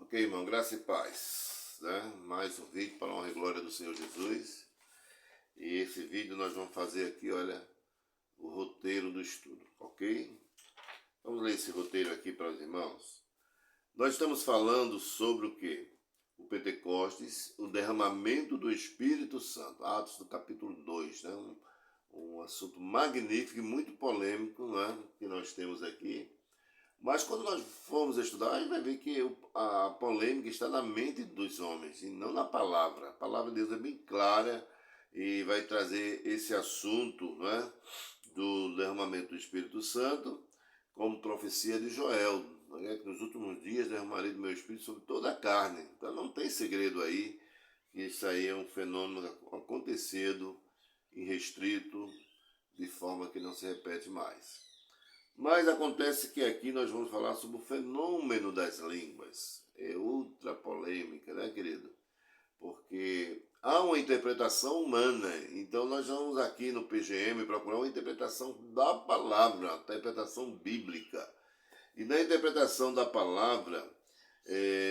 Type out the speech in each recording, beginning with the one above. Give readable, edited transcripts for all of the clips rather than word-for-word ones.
Ok, irmão, graça e paz, né? Mais um vídeo para a honra e glória do Senhor Jesus. E esse vídeo nós vamos fazer aqui, olha, o roteiro do estudo, ok? Vamos ler esse roteiro aqui para os irmãos. Nós estamos falando sobre o quê? O Pentecostes, o derramamento do Espírito Santo, Atos do capítulo 2, né? Um assunto magnífico e muito polêmico, né? Que nós temos aqui. Mas quando nós formos estudar, a gente vai ver que a polêmica está na mente dos homens e não na palavra. A palavra de Deus é bem clara e vai trazer esse assunto, né, do derramamento do Espírito Santo como profecia de Joel, né, que nos últimos dias derramarei do meu Espírito sobre toda a carne. Então não tem segredo aí, que isso aí é um fenômeno acontecido, irrestrito, de forma que não se repete mais. Mas acontece que aqui nós vamos falar sobre o fenômeno das línguas. É ultra polêmica, né, querido? Porque há uma interpretação humana. Então nós vamos aqui no PGM procurar uma interpretação da palavra, a interpretação bíblica. E na interpretação da palavra,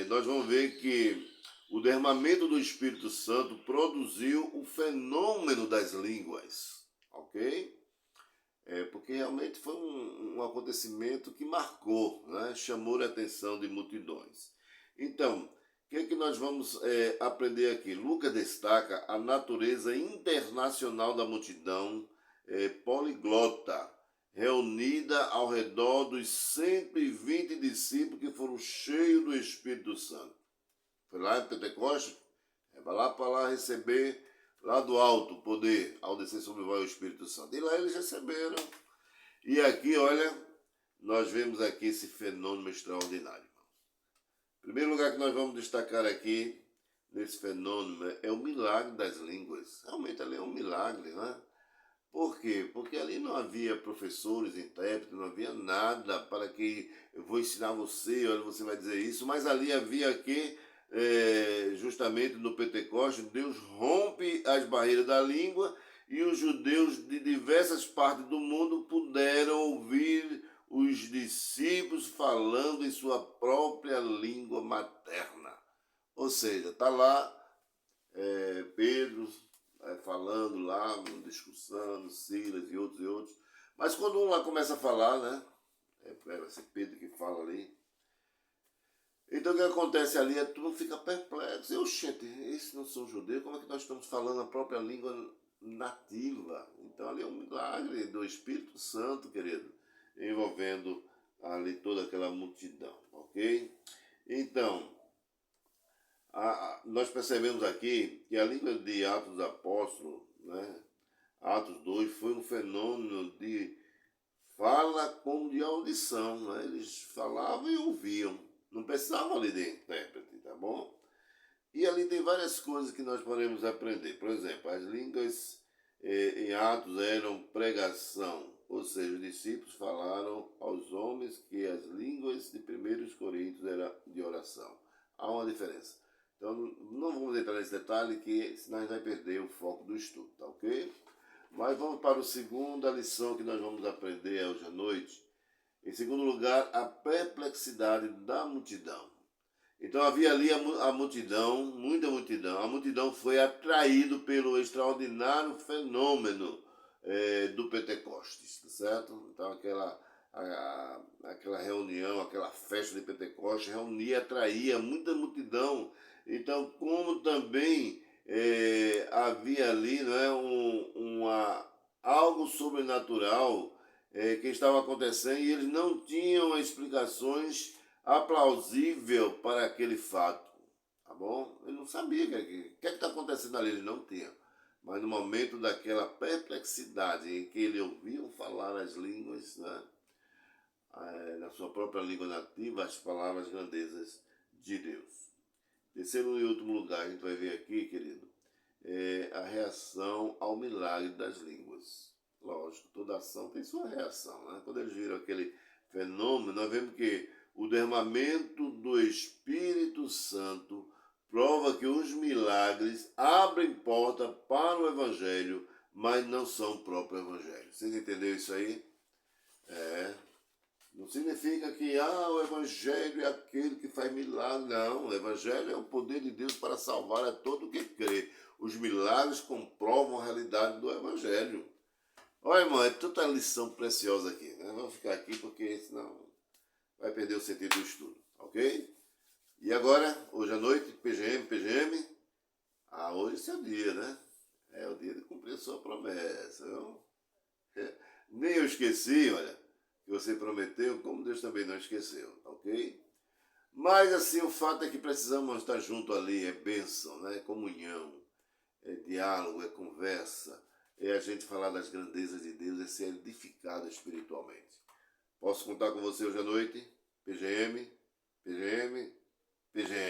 nós vamos ver que o derramamento do Espírito Santo produziu o fenômeno das línguas, ok? Porque realmente foi um acontecimento que marcou, né? Chamou a atenção de multidões. Então, o que é que nós vamos aprender aqui? Lucas destaca a natureza internacional da multidão poliglota, reunida ao redor dos 120 discípulos que foram cheios do Espírito Santo. Foi lá em Pentecostes, vai lá para lá receber lá do alto o poder, ao descer sobre vós o Espírito Santo. E lá eles receberam. E aqui, olha, nós vemos aqui esse fenômeno extraordinário. Em primeiro lugar que nós vamos destacar aqui, nesse fenômeno, é o milagre das línguas. Realmente ali é um milagre, né? Por quê? Porque ali não havia professores, intérpretes, não havia nada para que eu vou ensinar você, olha, você vai dizer isso, mas ali havia aqui, justamente no Pentecostes, Deus rompe as barreiras da língua e os judeus de diversas partes do mundo puderam ouvir os discípulos falando em sua própria língua materna. Ou seja, está lá Pedro falando lá, discussão, Silas e outros. Mas quando um lá começa a falar, né? Vai ser Pedro que fala ali. Então o que acontece ali é que tudo fica perplexo. Oxente, esses não são judeus, como é que nós estamos falando a própria língua nativa? Então ali é um milagre do Espírito Santo, querido, envolvendo ali toda aquela multidão, ok? Então, nós percebemos aqui que a língua de Atos dos Apóstolos, né, Atos 2, foi um fenômeno de fala como de audição, né? Eles falavam e ouviam, não precisavam ali de intérprete, tá bom? E ali tem várias coisas que nós podemos aprender. Por exemplo, as línguas em Atos eram pregação, ou seja, os discípulos falaram aos homens que as línguas de 1 Coríntios eram de oração. Há uma diferença. Então, não vamos entrar nesse detalhe, que senão a gente vai perder o foco do estudo, tá ok? Mas vamos para a segunda lição que nós vamos aprender hoje à noite. Em segundo lugar, a perplexidade da multidão. Então havia ali a multidão, muita multidão. A multidão foi atraída pelo extraordinário fenômeno do Pentecostes, tá certo? Então aquela reunião, aquela festa de Pentecostes reunia, atraía muita multidão. Então, como também havia ali, né, algo sobrenatural que estava acontecendo e eles não tinham explicações aplausível para aquele fato, tá bom? Ele não sabia o que está acontecendo ali, ele não tinha. Mas no momento daquela perplexidade em que ele ouviu falar as línguas, né, na sua própria língua nativa, as palavras grandezas de Deus. Terceiro e último lugar, a gente vai ver aqui, querido, a reação ao milagre das línguas. Lógico, toda ação tem sua reação, né? Quando eles viram aquele fenômeno, nós vemos que o derramamento do Espírito Santo prova que os milagres abrem porta para o Evangelho, mas não são o próprio Evangelho. Vocês entenderam isso aí? Não significa que o Evangelho é aquele que faz milagre. Ah, não, o Evangelho é o poder de Deus para salvar a todo o que crê. Os milagres comprovam a realidade do Evangelho. Olha, irmão, é tanta lição preciosa aqui, né? Vamos ficar aqui porque senão vai perder o sentido do estudo, ok? E agora, hoje à noite, PGM. Ah, hoje esse é o dia, né? É o dia de cumprir a sua promessa, não? Nem eu esqueci, olha, que você prometeu, como Deus também não esqueceu, ok? Mas assim, o fato é que precisamos estar junto ali, é bênção, né? É comunhão, é diálogo, é conversa, é a gente falar das grandezas de Deus, é ser edificado espiritualmente. Posso contar com você hoje à noite? PGM, PGM, PGM.